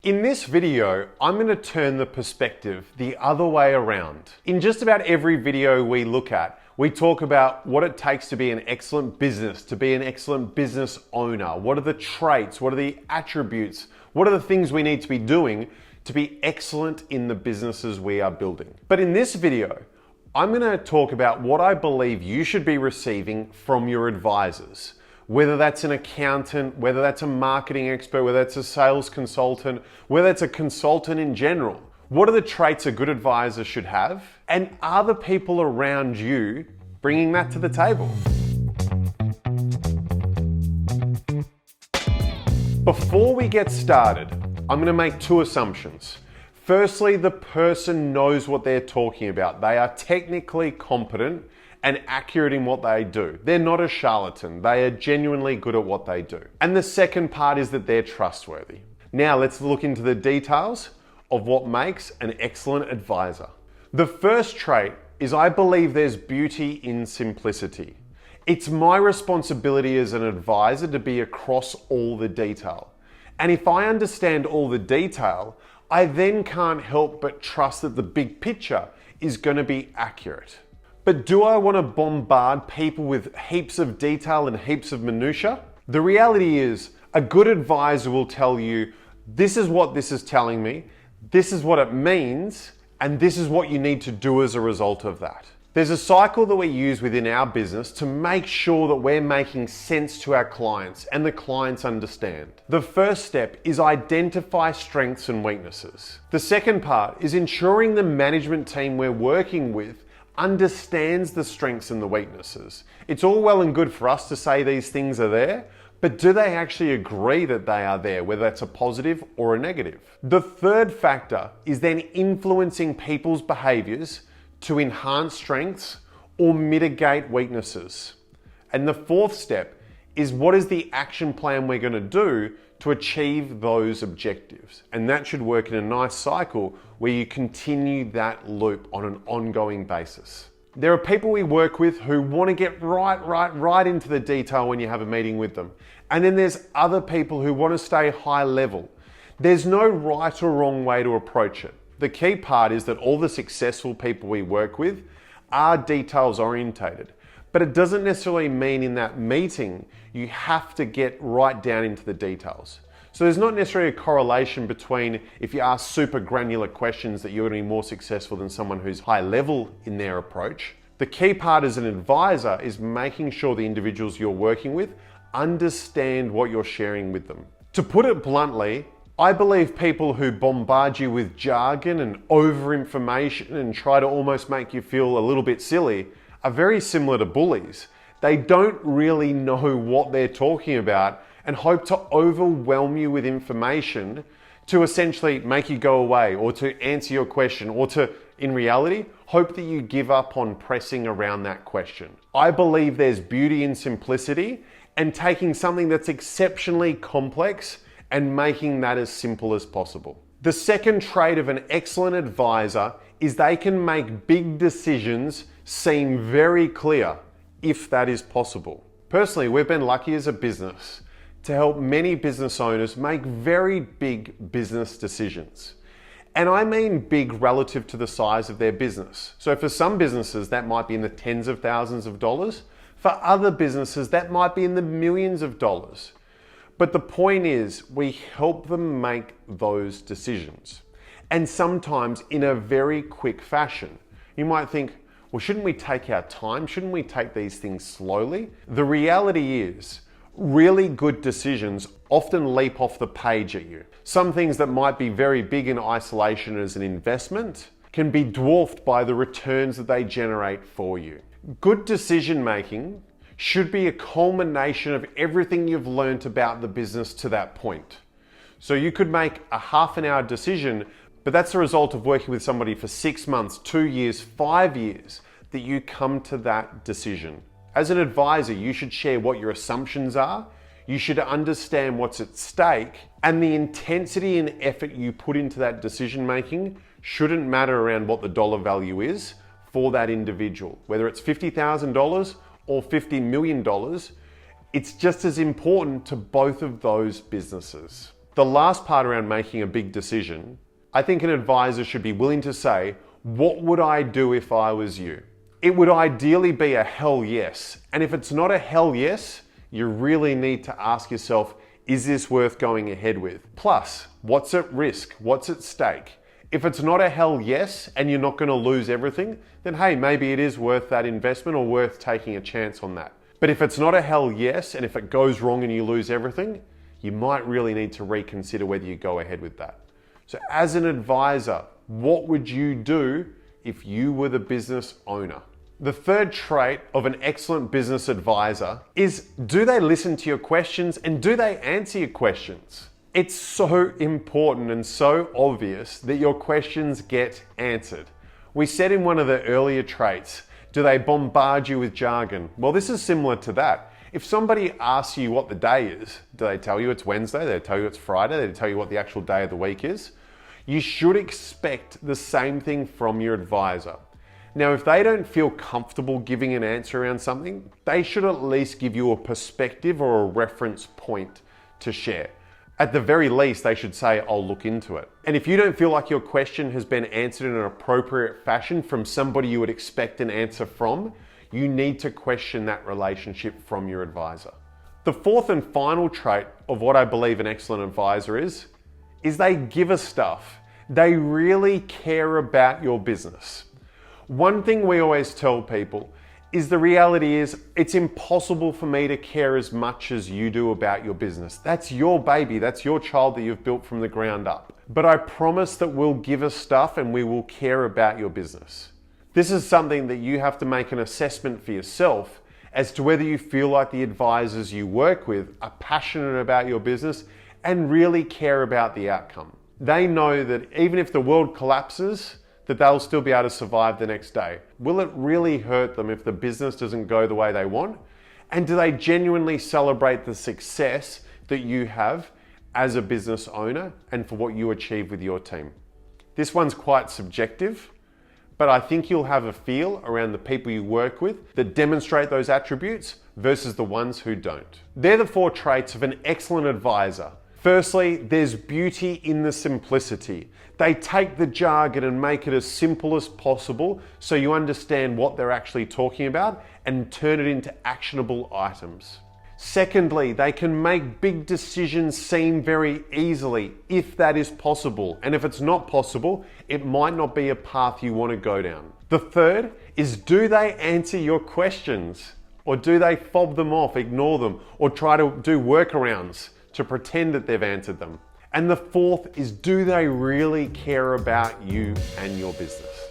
In this video, I'm going to turn the perspective the other way around. In just about every video we look at, we talk about what it takes to be an excellent business, to be an excellent business owner. What are the traits? What are the attributes? What are the things we need to be doing to be excellent in the businesses we are building? But in this video, I'm going to talk about what I believe you should be receiving from your advisors. Whether that's an accountant, whether that's a marketing expert, whether that's a sales consultant, whether it's a consultant in general. What are the traits a good advisor should have? And are the people around you bringing that to the table? Before we get started, I'm going to make two assumptions. Firstly, the person knows what they're talking about. They are technically competent and accurate in what they do. They're not a charlatan. They are genuinely good at what they do. And the second part is that they're trustworthy. Now let's look into the details of what makes an excellent advisor. The first trait is I believe there's beauty in simplicity. It's my responsibility as an advisor to be across all the detail. And if I understand all the detail, I then can't help but trust that the big picture is going to be accurate. But do I want to bombard people with heaps of detail and heaps of minutia? The reality is, a good advisor will tell you, this is what this is telling me, this is what it means, and this is what you need to do as a result of that. There's a cycle that we use within our business to make sure that we're making sense to our clients and the clients understand. The first step is identify strengths and weaknesses. The second part is ensuring the management team we're working with understands the strengths and the weaknesses. It's all well and good for us to say these things are there, but do they actually agree that they are there, whether that's a positive or a negative? The third factor is then influencing people's behaviors to enhance strengths or mitigate weaknesses. And the fourth step is what is the action plan we're going to do to achieve those objectives. And that should work in a nice cycle where you continue that loop on an ongoing basis. There are people we work with who want to get right into the detail when you have a meeting with them. And then there's other people who want to stay high level. There's no right or wrong way to approach it. The key part is that all the successful people we work with are details orientated. But it doesn't necessarily mean in that meeting you have to get right down into the details. So there's not necessarily a correlation between if you ask super granular questions that you're going to be more successful than someone who's high level in their approach. The key part as an advisor is making sure the individuals you're working with understand what you're sharing with them. To put it bluntly, I believe people who bombard you with jargon and over information and try to almost make you feel a little bit silly are very similar to bullies. They don't really know what they're talking about and hope to overwhelm you with information to essentially make you go away or to answer your question or to, in reality, hope that you give up on pressing around that question. I believe there's beauty in simplicity and taking something that's exceptionally complex and making that as simple as possible. The second trait of an excellent advisor is they can make big decisions seem very clear, if that is possible. Personally, we've been lucky as a business to help many business owners make very big business decisions. And I mean big relative to the size of their business. So for some businesses, that might be in the tens of thousands of dollars. For other businesses, that might be in the millions of dollars. But the point is, we help them make those decisions. And sometimes in a very quick fashion. You might think, well, shouldn't we take our time? Shouldn't we take these things slowly? The reality is, really good decisions often leap off the page at you. Some things that might be very big in isolation as an investment can be dwarfed by the returns that they generate for you. Good decision making should be a culmination of everything you've learned about the business to that point. So you could make a half an hour decision, but that's the result of working with somebody for 6 months, 2 years, 5 years, that you come to that decision. As an advisor, you should share what your assumptions are, you should understand what's at stake, and the intensity and effort you put into that decision making shouldn't matter around what the dollar value is for that individual. Whether it's $50,000 or $50 million, it's just as important to both of those businesses. The last part around making a big decision, I think an advisor should be willing to say, what would I do if I was you? It would ideally be a hell yes. And if it's not a hell yes, you really need to ask yourself, is this worth going ahead with? Plus, what's at risk? What's at stake? If it's not a hell yes and you're not going to lose everything, then hey, maybe it is worth that investment or worth taking a chance on that. But if it's not a hell yes, and if it goes wrong and you lose everything, you might really need to reconsider whether you go ahead with that. So as an advisor, what would you do if you were the business owner? The third trait of an excellent business advisor is, do they listen to your questions and do they answer your questions? It's so important and so obvious that your questions get answered. We said in one of the earlier traits, do they bombard you with jargon? Well, this is similar to that. If somebody asks you what the day is, do they tell you it's Wednesday? Do they tell you it's Friday? Do they tell you what the actual day of the week is? You should expect the same thing from your advisor. Now, if they don't feel comfortable giving an answer around something, they should at least give you a perspective or a reference point to share. At the very least, they should say, I'll look into it. And if you don't feel like your question has been answered in an appropriate fashion from somebody you would expect an answer from, you need to question that relationship from your advisor. The fourth and final trait of what I believe an excellent advisor is they give us stuff. They really care about your business. One thing we always tell people is the reality is it's impossible for me to care as much as you do about your business. That's your baby, that's your child that you've built from the ground up. But I promise that we'll give us stuff and we will care about your business. This is something that you have to make an assessment for yourself as to whether you feel like the advisors you work with are passionate about your business and really care about the outcome. They know that even if the world collapses, that they'll still be able to survive the next day. Will it really hurt them if the business doesn't go the way they want? And do they genuinely celebrate the success that you have as a business owner and for what you achieve with your team? This one's quite subjective, but I think you'll have a feel around the people you work with that demonstrate those attributes versus the ones who don't. They're the 4 traits of an excellent advisor. Firstly, there's beauty in the simplicity. They take the jargon and make it as simple as possible so you understand what they're actually talking about and turn it into actionable items. Secondly, they can make big decisions seem very easily if that is possible. And if it's not possible, it might not be a path you want to go down. The third is, do they answer your questions? Or do they fob them off, ignore them, or try to do workarounds to pretend that they've answered them? And the fourth is, do they really care about you and your business?